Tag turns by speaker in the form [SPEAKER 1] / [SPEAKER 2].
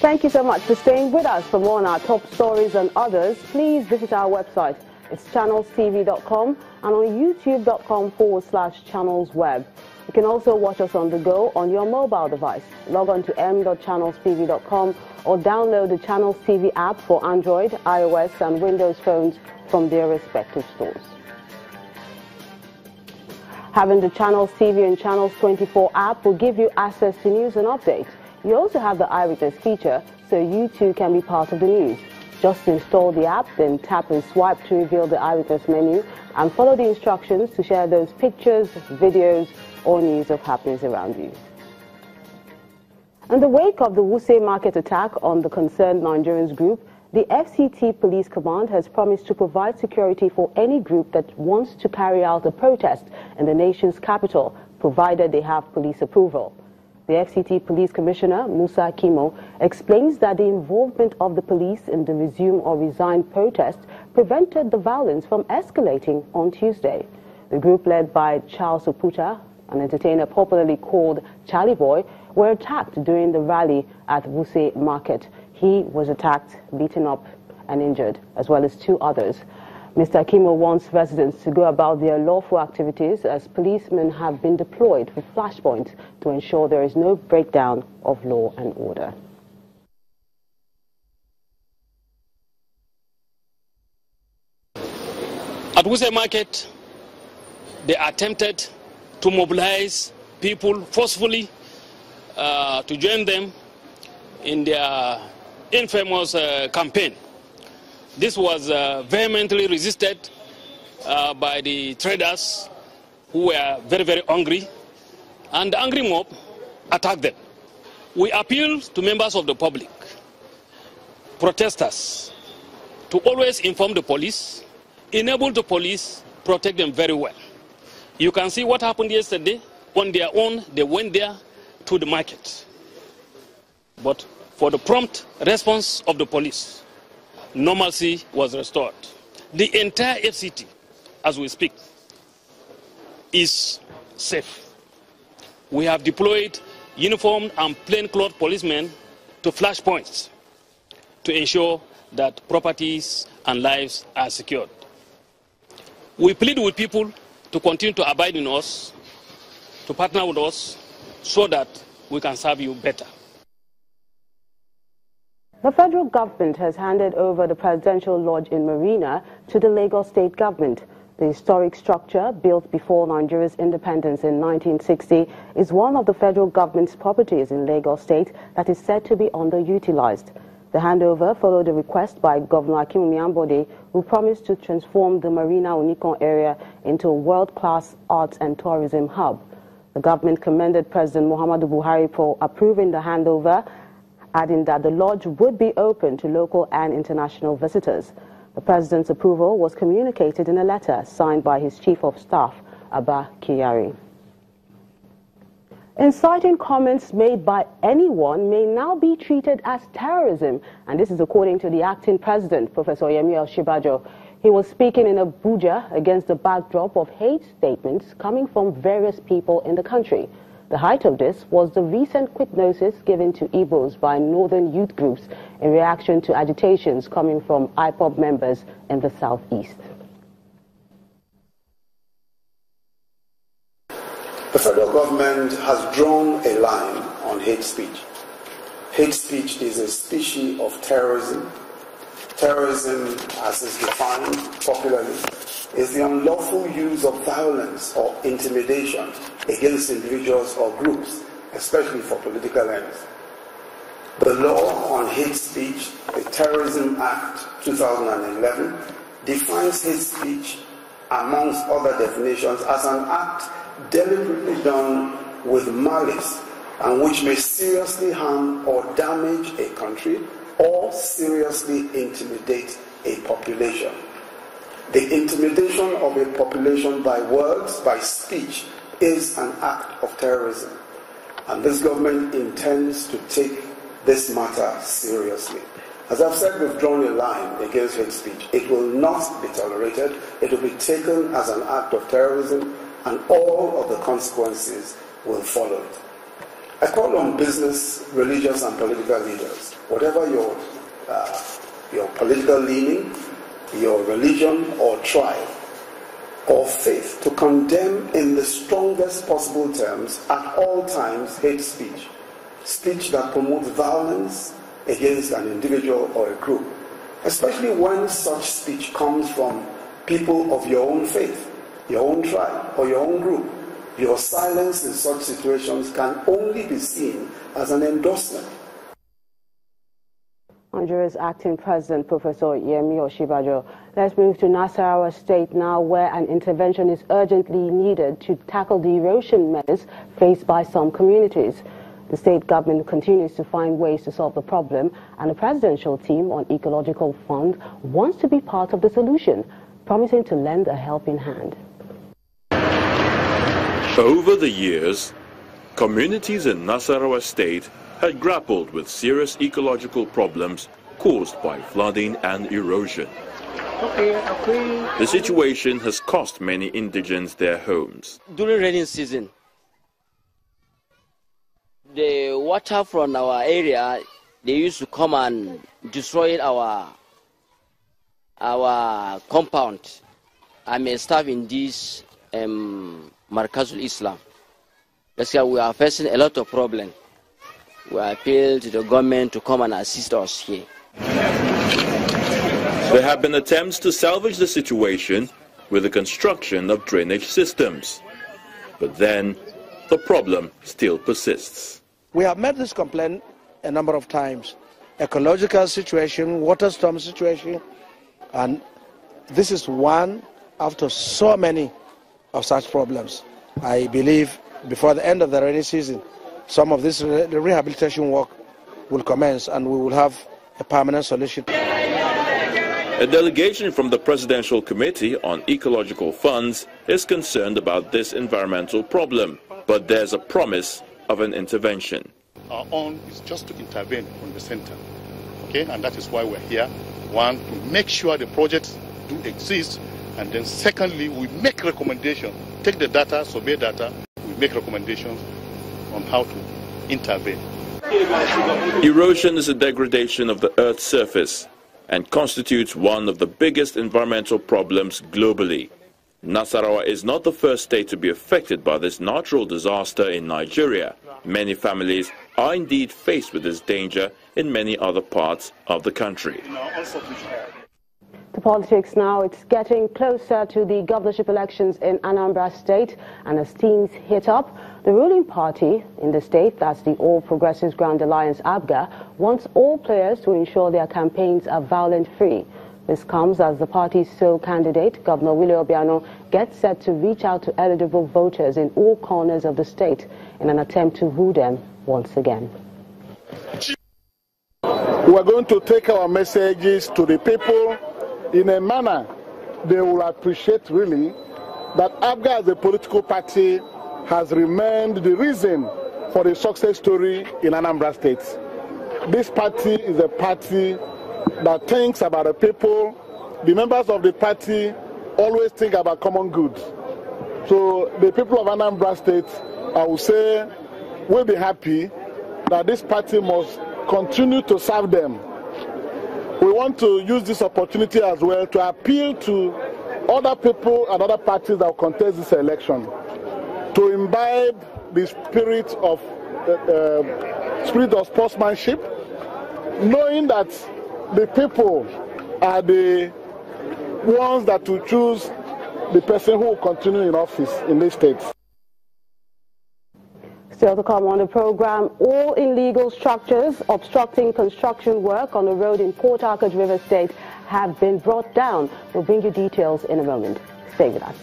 [SPEAKER 1] Thank you so much for staying with us. For more on our top stories and others, please visit our website. It's channelstv.com and on youtube.com/channelsweb. You can also watch us on the go on your mobile device. Log on to m.channelstv.com or download the Channels TV app for Android, iOS and Windows phones from their respective stores. Having the Channels TV and Channels 24 app will give you access to news and updates. You also have the eyewitness feature, so you too can be part of the news. Just install the app, then tap and swipe to reveal the eyewitness menu and follow the instructions to share those pictures, videos or news of happenings around you. In the wake of the Wuse market attack on the concerned Nigerians group, the FCT Police Command has promised to provide security for any group that wants to carry out a protest in the nation's capital, provided they have police approval. The FCT Police Commissioner, Musa Kimo, explains that the involvement of the police in the resume or resign protest prevented the violence from escalating on Tuesday. The group led by Charles Oputa, an entertainer popularly called Charlie Boy, were attacked during the rally at Wuse Market. He was attacked, beaten up and injured, as well as 2 others. Mr. Kimo wants residents to go about their lawful activities as policemen have been deployed with flashpoints to ensure there is no breakdown of law and order.
[SPEAKER 2] At Wuse Market, they attempted to mobilize people forcefully to join them in their infamous campaign. This was vehemently resisted by the traders who were very, very angry, and the angry mob attacked them. We appeal to members of the public, protesters, to always inform the police, enable the police, protect them very well. You can see what happened yesterday. On their own, they went there to the market. But for the prompt response of the police, normalcy was restored. The entire FCT, as we speak, is safe. We have deployed uniformed and plainclothes policemen to flashpoints to ensure that properties and lives are secured. We plead with people to continue to abide in us, to partner with us, so that we can serve you better.
[SPEAKER 1] The federal government has handed over the presidential lodge in Marina to the Lagos state government. The historic structure, built before Nigeria's independence in 1960, is one of the federal government's properties in Lagos state that is said to be underutilized. The handover followed a request by Governor Akinwumi Ambode, who promised to transform the Marina Onikon area into a world-class arts and tourism hub. The government commended President Muhammadu Buhari for approving the handover, adding that the lodge would be open to local and international visitors. The president's approval was communicated in a letter signed by his chief of staff, Abba Kyari. Inciting comments made by anyone may now be treated as terrorism, and this is according to the acting president, Professor Yemi Osinbajo. He was speaking in Abuja against the backdrop of hate statements coming from various people in the country. The height of this was the recent quit notice given to Igbos by northern youth groups in reaction to agitations coming from IPOB members in the southeast.
[SPEAKER 3] The federal government has drawn a line on hate speech. Hate speech is a species of terrorism. Terrorism, as is defined popularly, is the unlawful use of violence or intimidation against individuals or groups, especially for political ends. The law on hate speech, the Terrorism Act 2011, defines hate speech, amongst other definitions, as an act deliberately done with malice and which may seriously harm or damage a country or seriously intimidate a population. The intimidation of a population by words, by speech, is an act of terrorism. And this government intends to take this matter seriously. As I've said, we've drawn a line against hate speech. It will not be tolerated. It will be taken as an act of terrorism, and all of the consequences will follow it. I call on business, religious, and political leaders, whatever your political leaning, your religion or tribe or faith, to condemn in the strongest possible terms at all times hate speech, speech that promotes violence against an individual or a group, especially when such speech comes from people of your own faith, your own tribe, or your own group. Your silence in such situations can only be seen as an endorsement.
[SPEAKER 1] Nigeria's acting president, Professor Yemi Osinbajo. Let's move to Nasarawa State now, where an intervention is urgently needed to tackle the erosion menace faced by some communities. The state government continues to find ways to solve the problem, and the presidential team on Ecological Fund wants to be part of the solution, promising to lend a helping hand.
[SPEAKER 4] Over the years, communities in Nasarawa State had grappled with serious ecological problems caused by flooding and erosion. The situation has cost many indigents their homes.
[SPEAKER 5] During rainy season, the water from our area, they used to come and destroy our compound. I may staff in this Markazul Islam. That's why we are facing a lot of problems. We appeal to the government to come and assist us here.
[SPEAKER 4] There have been attempts to salvage the situation with the construction of drainage systems. But then, the problem still persists.
[SPEAKER 6] We have met this complaint a number of times. Ecological situation, water storm situation, and this is one after so many of such problems. I believe before the end of the rainy season, some of this rehabilitation work will commence and we will have a permanent solution.
[SPEAKER 4] A delegation from the Presidential Committee on Ecological Funds is concerned about this environmental problem, but there's a promise of an intervention.
[SPEAKER 7] Our own is just to intervene from the center, okay? And that is why we're here. One, to make sure the projects do exist, and then secondly, we make recommendations. Take the data, survey data, we make recommendations on how to intervene.
[SPEAKER 4] Erosion is a degradation of the Earth's surface and constitutes one of the biggest environmental problems globally. Nasarawa is not the first state to be affected by this natural disaster in Nigeria. Many families are indeed faced with this danger in many other parts of the country.
[SPEAKER 1] To politics now, it's getting closer to the governorship elections in Anambra State, and as teams heat up, the ruling party in the state, that's the All Progressives Grand Alliance ABGA, wants all players to ensure their campaigns are violent-free. This comes as the party's sole candidate, Governor Willie Obiano, gets set to reach out to eligible voters in all corners of the state in an attempt to woo them once again.
[SPEAKER 8] We are going to take our messages to the people in a manner they will appreciate, really, that ABGA as a political party has remained the reason for the success story in Anambra State. This party is a party that thinks about the people. The members of the party always think about common good. So the people of Anambra State, I would say, will be happy that this party must continue to serve them. We want to use this opportunity as well to appeal to other people and other parties that will contest this election to imbibe the spirit of sportsmanship, knowing that the people are the ones that will choose the person who will continue in office in this state.
[SPEAKER 1] Still to come on the program, all illegal structures obstructing construction work on the road in Port Harcourt, River State have been brought down. We'll bring you details in a moment. Stay with us.